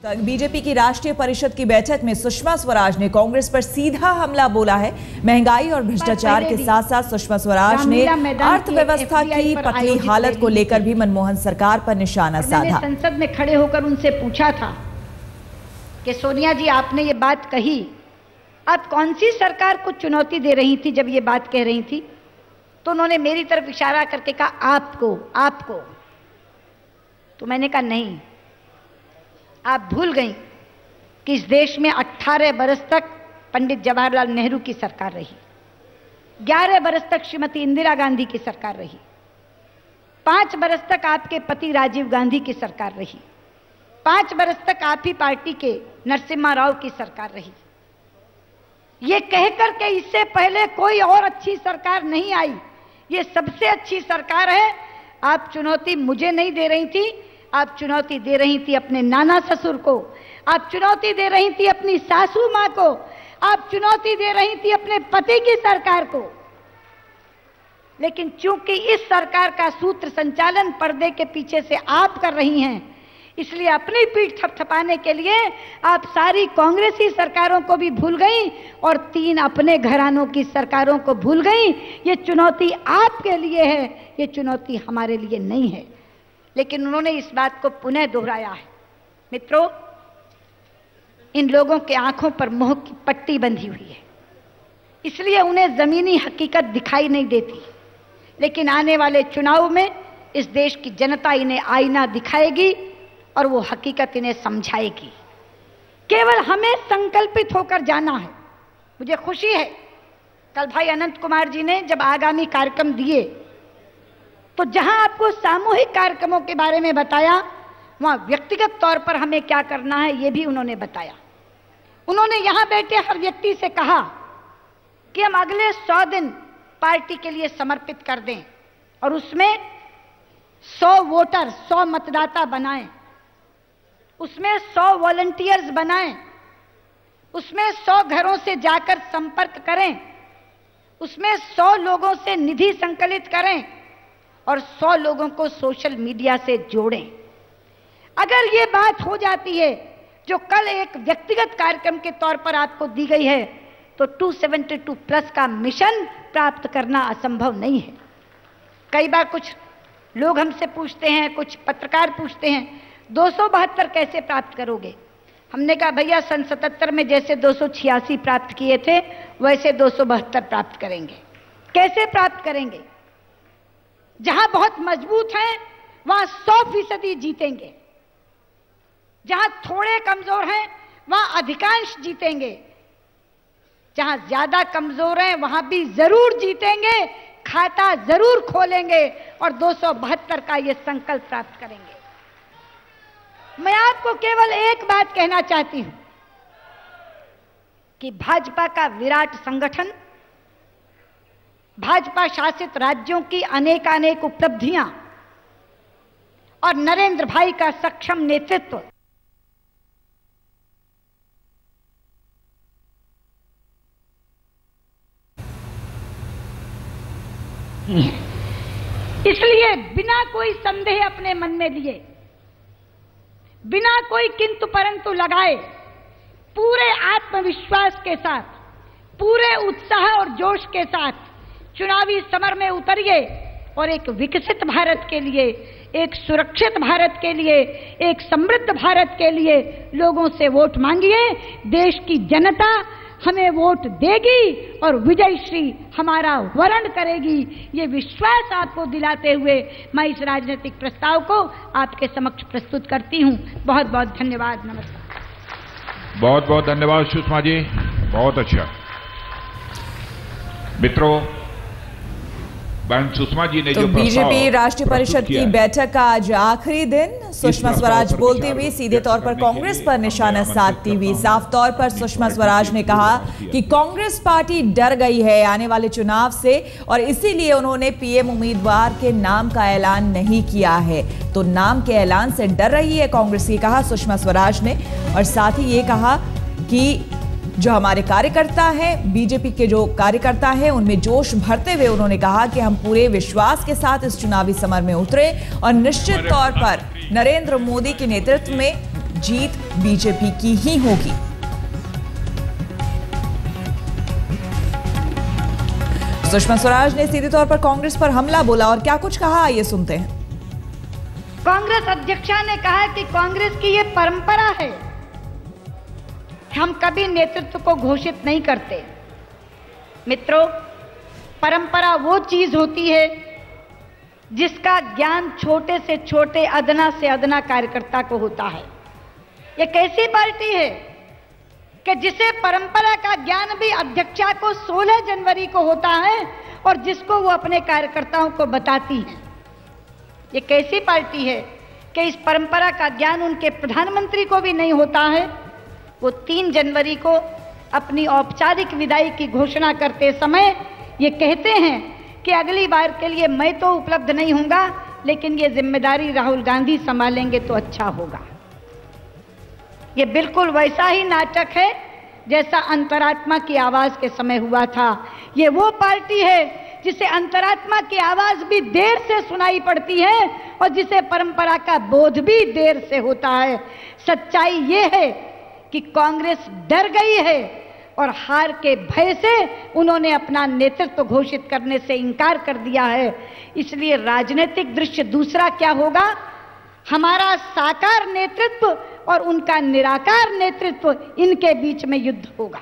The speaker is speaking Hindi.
बीजेपी की राष्ट्रीय परिषद की बैठक में सुषमा स्वराज ने कांग्रेस पर सीधा हमला बोला है। महंगाई और भ्रष्टाचार के साथ साथ सुषमा स्वराज ने अर्थव्यवस्था की पतली हालत को लेकर भी मनमोहन सरकार पर निशाना साधा। संसद में खड़े होकर उनसे पूछा था कि सोनिया जी, आपने ये बात कही, आप कौन सी सरकार को चुनौती दे रही थी जब ये बात कह रही थी? तो उन्होंने मेरी तरफ इशारा करके कहा आपको। तो मैंने कहा नहीं, आप भूल गई कि इस देश में 18 बरस तक पंडित जवाहरलाल नेहरू की सरकार रही, 11 बरस तक श्रीमती इंदिरा गांधी की सरकार रही, 5 बरस तक आपके पति राजीव गांधी की सरकार रही, 5 बरस तक आप ही पार्टी के नरसिम्हा राव की सरकार रही। ये कहकर के इससे पहले कोई और अच्छी सरकार नहीं आई, ये सबसे अच्छी सरकार है। आप चुनौती मुझे नहीं दे रही थी, आप चुनौती दे रही थी अपने नाना ससुर को, आप चुनौती दे रही थी अपनी सासू मां को, आप चुनौती दे रही थी अपने पति की सरकार को। लेकिन चूंकि इस सरकार का सूत्र संचालन पर्दे के पीछे से आप कर रही हैं, इसलिए अपनी पीठ थपथपाने के लिए आप सारी कांग्रेसी सरकारों को भी भूल गई और 3 अपने घरानों की सरकारों को भूल गई। ये चुनौती आपके लिए है, ये चुनौती हमारे लिए नहीं है। लेकिन उन्होंने इस बात को पुनः दोहराया है। मित्रों, इन लोगों के आंखों पर मोह की पट्टी बंधी हुई है, इसलिए उन्हें जमीनी हकीकत दिखाई नहीं देती। लेकिन आने वाले चुनाव में इस देश की जनता इन्हें आईना दिखाएगी और वो हकीकत इन्हें समझाएगी। केवल हमें संकल्पित होकर जाना है। मुझे खुशी है, कल भाई अनंत कुमार जी ने जब आगामी कार्यक्रम दिए तो जहां आपको सामूहिक कार्यक्रमों के बारे में बताया, वहां व्यक्तिगत तौर पर हमें क्या करना है ये भी उन्होंने बताया। उन्होंने यहां बैठे हर व्यक्ति से कहा कि हम अगले 100 दिन पार्टी के लिए समर्पित कर दें और उसमें 100 वोटर, 100 मतदाता बनाएं, उसमें 100 वॉलंटियर्स बनाएं, उसमें 100 घरों से जाकर संपर्क करें, उसमें 100 लोगों से निधि संकलित करें और 100 लोगों को सोशल मीडिया से जोड़ें। अगर ये बात हो जाती है जो कल एक व्यक्तिगत कार्यक्रम के तौर पर आपको दी गई है, तो 272 प्लस का मिशन प्राप्त करना असंभव नहीं है। कई बार कुछ लोग हमसे पूछते हैं, कुछ पत्रकार पूछते हैं, 272 कैसे प्राप्त करोगे? हमने कहा भैया, सन 77 में जैसे 286 प्राप्त किए थे वैसे 272 प्राप्त करेंगे। कैसे प्राप्त करेंगे? जहां बहुत मजबूत हैं वहां 100% जीतेंगे, जहां थोड़े कमजोर हैं वहां अधिकांश जीतेंगे, जहां ज्यादा कमजोर हैं वहां भी जरूर जीतेंगे, खाता जरूर खोलेंगे और 272 का ये संकल्प प्राप्त करेंगे। मैं आपको केवल एक बात कहना चाहती हूं कि भाजपा का विराट संगठन, भाजपा शासित राज्यों की अनेकानेक उपलब्धियां और नरेंद्र भाई का सक्षम नेतृत्व इसलिए बिना कोई संदेह अपने मन में लिए, बिना कोई किंतु परंतु लगाए, पूरे आत्मविश्वास के साथ, पूरे उत्साह और जोश के साथ चुनावी समर में उतरिए और एक विकसित भारत के लिए, एक सुरक्षित भारत के लिए, एक समृद्ध भारत के लिए लोगों से वोट मांगिए। देश की जनता हमें वोट देगी और विजयश्री हमारा वरण करेगी। ये विश्वास आपको दिलाते हुए मैं इस राजनीतिक प्रस्ताव को आपके समक्ष प्रस्तुत करती हूं। बहुत बहुत धन्यवाद। नमस्कार। बहुत बहुत धन्यवाद सुषमा जी, बहुत अच्छा। मित्रों, सुषमा जी ने तो बीजेपी राष्ट्रीय परिषद की बैठक का आज आखिरी दिन, सुषमा स्वराज बोलते हुए सीधे तौर पर कांग्रेस पर निशाना साधती हुई। साफ तौर पर सुषमा स्वराज ने कहा कि कांग्रेस पार्टी डर गई है आने वाले चुनाव से और इसीलिए उन्होंने पीएम उम्मीदवार के नाम का ऐलान नहीं किया है। तो नाम के ऐलान से डर रही है कांग्रेस, ये कहा सुषमा स्वराज ने। और साथ ही ये कहा कि जो हमारे कार्यकर्ता हैं, बीजेपी के जो कार्यकर्ता हैं, उनमें जोश भरते हुए उन्होंने कहा कि हम पूरे विश्वास के साथ इस चुनावी समर में उतरे और निश्चित तौर पर नरेंद्र मोदी के नेतृत्व में जीत बीजेपी की ही होगी। सुषमा स्वराज ने सीधे तौर पर कांग्रेस पर हमला बोला और क्या कुछ कहा, आइए सुनते हैं। कांग्रेस अध्यक्षा ने कहा कि कांग्रेस की ये परंपरा है, हम कभी नेतृत्व को घोषित नहीं करते। मित्रों, परंपरा वो चीज होती है जिसका ज्ञान छोटे से छोटे, अदना से अदना कार्यकर्ता को होता है। ये कैसी पार्टी है कि जिसे परंपरा का ज्ञान भी अध्यक्षा को 16 जनवरी को होता है और जिसको वो अपने कार्यकर्ताओं को बताती है। ये कैसी पार्टी है कि इस परंपरा का ज्ञान उनके प्रधानमंत्री को भी नहीं होता है। वो 3 जनवरी को अपनी औपचारिक विदाई की घोषणा करते समय ये कहते हैं कि अगली बार के लिए मैं तो उपलब्ध नहीं होऊंगा, लेकिन ये जिम्मेदारी राहुल गांधी संभालेंगे तो अच्छा होगा। ये बिल्कुल वैसा ही नाटक है जैसा अंतरात्मा की आवाज के समय हुआ था। ये वो पार्टी है जिसे अंतरात्मा की आवाज भी देर से सुनाई पड़ती है और जिसे परंपरा का बोध भी देर से होता है। सच्चाई ये है कि कांग्रेस डर गई है और हार के भय से उन्होंने अपना नेतृत्व घोषित करने से इनकार कर दिया है। इसलिए राजनीतिक दृश्य दूसरा क्या होगा, हमारा साकार नेतृत्व और उनका निराकार नेतृत्व, इनके बीच में युद्ध होगा।